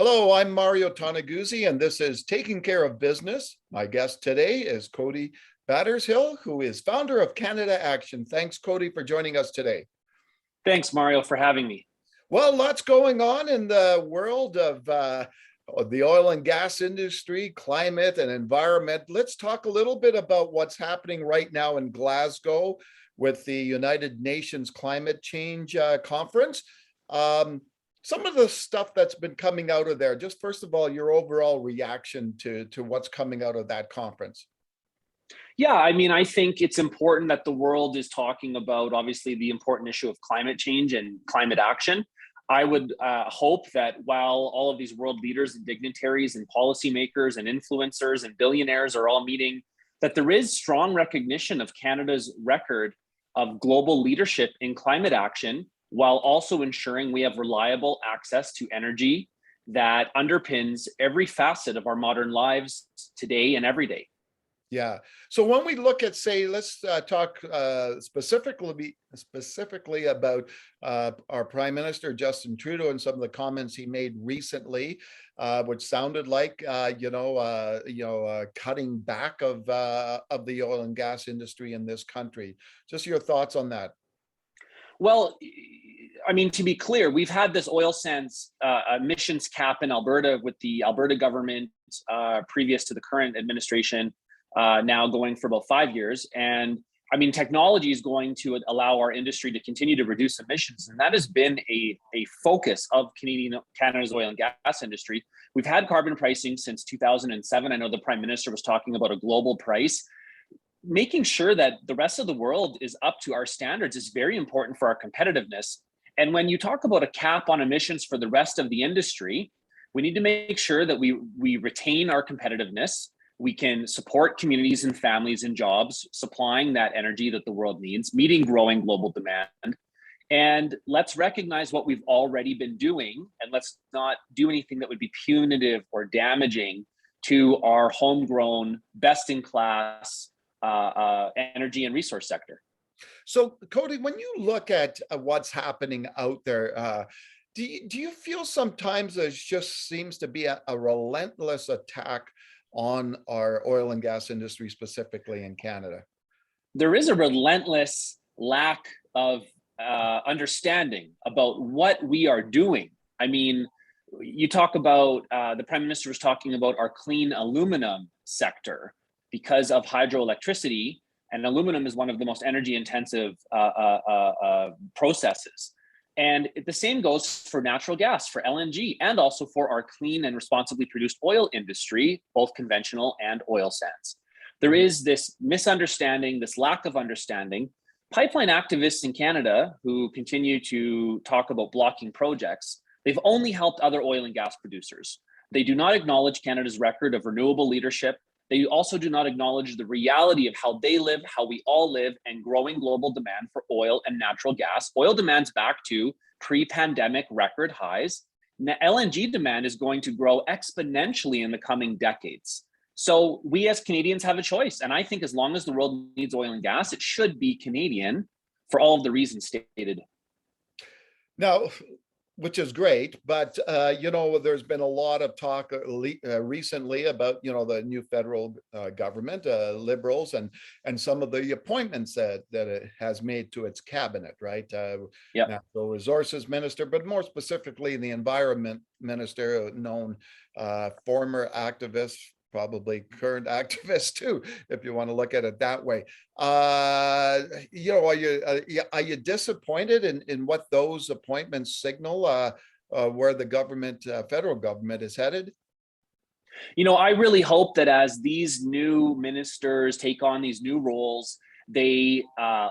Hello, I'm Mario Toneguzzi, and this is Taking Care of Business. My guest today is Cody Battershill, who is founder of Canada Action. Thanks, Cody, for joining us today. Thanks, Mario, for having me. Well, lots going on in the world of the oil and gas industry, climate and environment. Let's talk a little bit about what's happening right now in Glasgow with the United Nations Climate Change Conference. Some of the stuff that's been coming out of there, just first of all, your overall reaction to what's coming out of that conference. Yeah, I think it's important that the world is talking about, obviously, the important issue of climate change and climate action. I would hope that while all of these world leaders and dignitaries and policymakers and influencers and billionaires are all meeting, that there is strong recognition of Canada's record of global leadership in climate action, while also ensuring we have reliable access to energy that underpins every facet of our modern lives today and every day. Yeah. So when we look at, say, let's talk specifically about our Prime Minister, Justin Trudeau, and some of the comments he made recently, which sounded like, cutting back of the oil and gas industry in this country. Just your thoughts on that. Well, to be clear, we've had this oil sands emissions cap in Alberta with the Alberta government previous to the current administration, now going for about 5 years. And technology is going to allow our industry to continue to reduce emissions. And that has been a focus of Canada's oil and gas industry. We've had carbon pricing since 2007. I know the Prime Minister was talking about a global price. Making sure that the rest of the world is up to our standards is very important for our competitiveness. And when you talk about a cap on emissions for the rest of the industry, we need to make sure that we retain our competitiveness. We can support communities and families and jobs, supplying that energy that the world needs, meeting growing global demand. And let's recognize what we've already been doing, and let's not do anything that would be punitive or damaging to our homegrown, best-in-class energy and resource sector. So, Cody, when you look at what's happening out there, do you feel sometimes there just seems to be a relentless attack on our oil and gas industry, specifically in Canada? There is a relentless lack of understanding about what we are doing. You talk about, the Prime Minister was talking about our clean aluminum sector because of hydroelectricity, and aluminum is one of the most energy intensive processes. And the same goes for natural gas, for LNG, and also for our clean and responsibly produced oil industry, both conventional and oil sands. There is this misunderstanding, this lack of understanding. Pipeline activists in Canada who continue to talk about blocking projects, they've only helped other oil and gas producers. They do not acknowledge Canada's record of renewable leadership. They also do not acknowledge the reality of how they live, how we all live, and growing global demand for oil and natural gas. Oil demand's back to pre-pandemic record highs. Now, LNG demand is going to grow exponentially in the coming decades. So we as Canadians have a choice. And I think as long as the world needs oil and gas, it should be Canadian for all of the reasons stated. Now, which is great, but there's been a lot of talk recently about the new federal government, Liberals, and some of the appointments that it has made to its cabinet, right? Yep. Natural Resources Minister, but more specifically the Environment Minister, known former activist, probably current activist too, if you want to look at it that way. Are you disappointed in what those appointments signal, where the government, federal government, is headed? I really hope that as these new ministers take on these new roles, they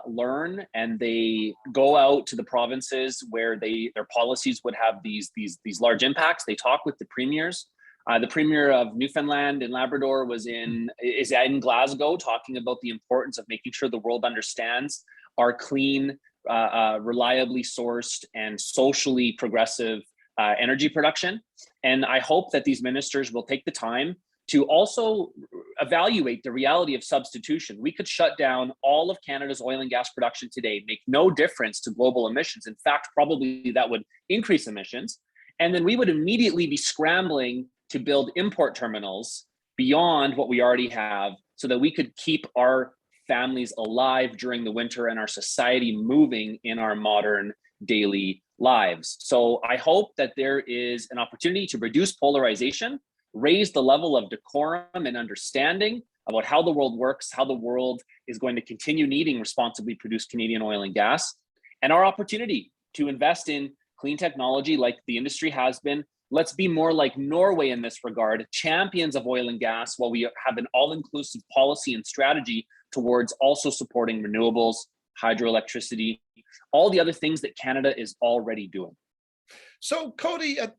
learn and they go out to the provinces where their policies would have these large impacts. They talk with the premiers. The Premier of Newfoundland and Labrador is in Glasgow, talking about the importance of making sure the world understands our clean, reliably sourced, and socially progressive energy production. And I hope that these ministers will take the time to also evaluate the reality of substitution. We could shut down all of Canada's oil and gas production today, make no difference to global emissions. In fact, probably that would increase emissions. And then we would immediately be scrambling to build import terminals beyond what we already have so that we could keep our families alive during the winter and our society moving in our modern daily lives. So I hope that there is an opportunity to reduce polarization, raise the level of decorum and understanding about how the world works, how the world is going to continue needing responsibly produced Canadian oil and gas, and our opportunity to invest in clean technology like the industry has been. Let's be more like Norway in this regard, champions of oil and gas, while we have an all-inclusive policy and strategy towards also supporting renewables, hydroelectricity, all the other things that Canada is already doing. So, Cody, I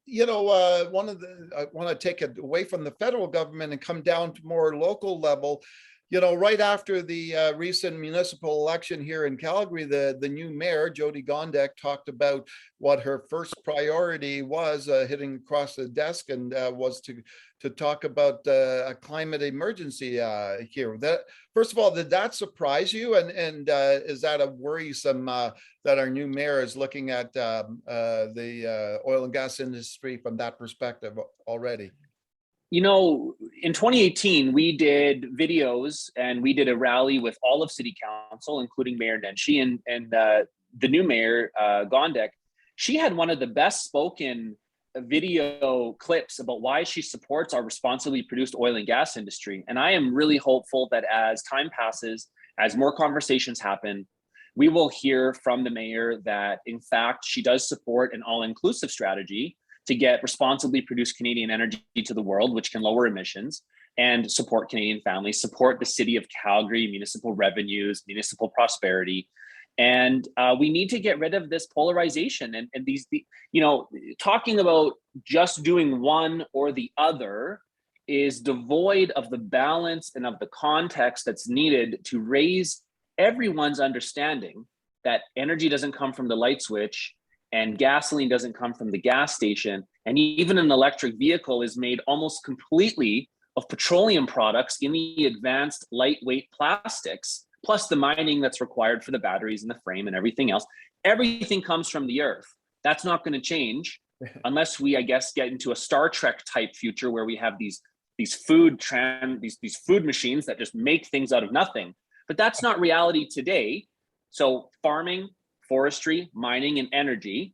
want to take it away from the federal government and come down to more local level. Right after the recent municipal election here in Calgary, the new mayor, Jody Gondek, talked about what her first priority was, hitting across the desk, and was to talk about a climate emergency here. That, first of all, did that surprise you? And is that a worrisome that our new mayor is looking at the oil and gas industry from that perspective already? In 2018, we did videos and we did a rally with all of City Council, including Mayor Nenshi and the new mayor, Gondek. She had one of the best spoken video clips about why she supports our responsibly produced oil and gas industry. And I am really hopeful that as time passes, as more conversations happen, we will hear from the mayor that, in fact, she does support an all-inclusive strategy to get responsibly produced Canadian energy to the world, which can lower emissions and support Canadian families, support the city of Calgary, municipal revenues, municipal prosperity. And we need to get rid of this polarization and talking about just doing one or the other is devoid of the balance and of the context that's needed to raise everyone's understanding that energy doesn't come from the light switch, and gasoline doesn't come from the gas station. And even an electric vehicle is made almost completely of petroleum products in the advanced lightweight plastics, plus the mining that's required for the batteries and the frame and everything else. Everything comes from the earth. That's not going to change unless we, I guess, get into a Star Trek type future where we have these food machines that just make things out of nothing. But that's not reality today. So farming, forestry, mining, and energy,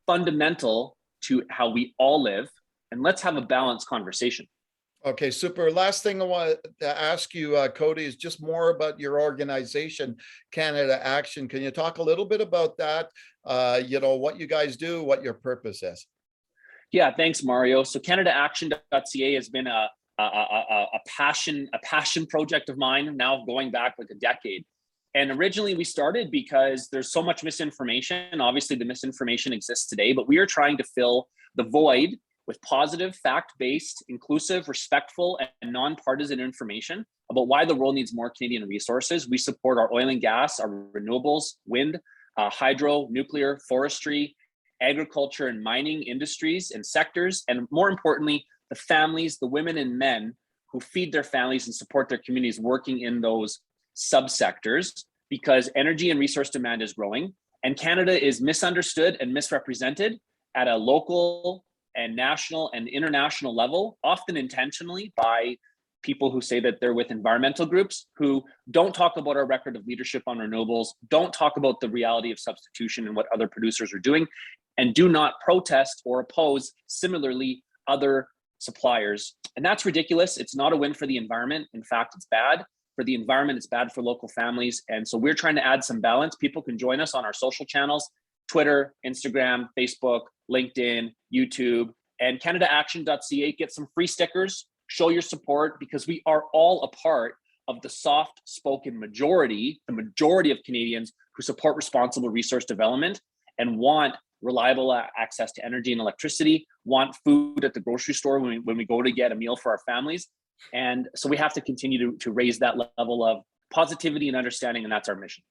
fundamental to how we all live. And let's have a balanced conversation. Okay, super. Last thing I want to ask you, Cody, is just more about your organization, Canada Action. Can you talk a little bit about that? What you guys do, what your purpose is? Yeah, thanks, Mario. So CanadaAction.ca has been a passion project of mine, now going back like a decade. And originally we started because there's so much misinformation. Obviously the misinformation exists today, but we are trying to fill the void with positive, fact-based, inclusive, respectful, and nonpartisan information about why the world needs more Canadian resources. We support our oil and gas, our renewables, wind, hydro, nuclear, forestry, agriculture, and mining industries and sectors. And more importantly, the families, the women and men who feed their families and support their communities working in those subsectors, because energy and resource demand is growing and Canada is misunderstood and misrepresented at a local and national and international level, often intentionally by people who say that they're with environmental groups who don't talk about our record of leadership on renewables, don't talk about the reality of substitution and what other producers are doing, and do not protest or oppose similarly other suppliers. And that's ridiculous. It's not a win for the environment. In fact, it's bad for the environment. It's bad for local families. And so we're trying to add some balance. People can join us on our social channels, Twitter, Instagram, Facebook, LinkedIn, YouTube, and CanadaAction.ca. Get some free stickers, show your support, because we are all a part of the soft-spoken majority, the majority of Canadians who support responsible resource development and want reliable access to energy and electricity, want food at the grocery store when we go to get a meal for our families. And so we have to continue to raise that level of positivity and understanding, and that's our mission.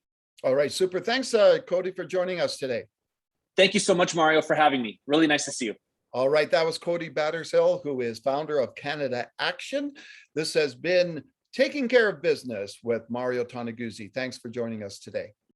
All right, super. Thanks, Cody, for joining us today. Thank you so much, Mario, for having me. Really nice to see you. All right, that was Cody Battershill, who is founder of Canada Action. This has been Taking Care of Business with Mario Toneguzzi. Thanks for joining us today.